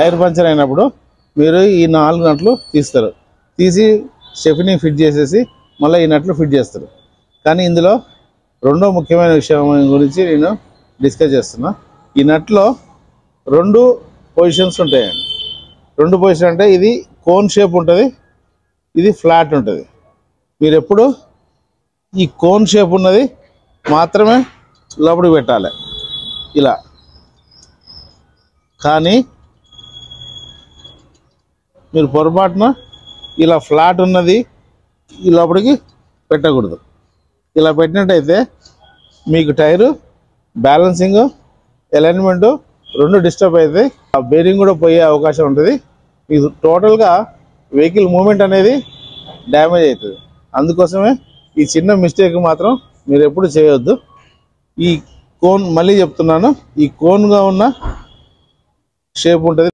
Tyre puncture అయినప్పుడు మీరు ఈ 4 నట్లు తీస్తారు. తీసి స్టెఫినీ ఫిట్ చేసేసి మళ్ళీ ఈ నట్లు ఫిట్ చేస్తారు. కానీ ఇందులో రెండో ముఖ్యమైన విషయం గురించి నేను డిస్కస్ చేస్తున్నా. ఈ నట్లో 2 పొజిషన్స్ ఉంటాయండి. 2 పొజిషన్ అంటే ఇది కోన్ షేప్ ఉంటుంది, ఇది ఫ్లాట్ ఉంటుంది. మీరు ఎప్పుడు ఈ కోన్ షేప్ ఉన్నది మాత్రమే లోపలికి పెట్టాలి ఇలా. కానీ మీరు పొరపాటున ఇలా ఫ్లాట్ ఉన్నది ఈ లోపలికి పెట్టకూడదు. ఇలా పెట్టినట్టయితే మీకు టైరు బ్యాలెన్సింగ్, అలైన్మెంట్ 2 డిస్టర్బ్ అవుతాయి. ఆ బేరింగ్ కూడా పోయే అవకాశం ఉంటుంది. మీకు టోటల్గా వెహికల్ మూమెంట్ అనేది డ్యామేజ్ అవుతుంది. అందుకోసమే ఈ చిన్న మిస్టేక్ మాత్రం మీరు ఎప్పుడు చేయొద్దు. ఈ కోన్ మళ్ళీ చెప్తున్నాను, ఈ కోన్గా ఉన్న షేప్ ఉంటుంది.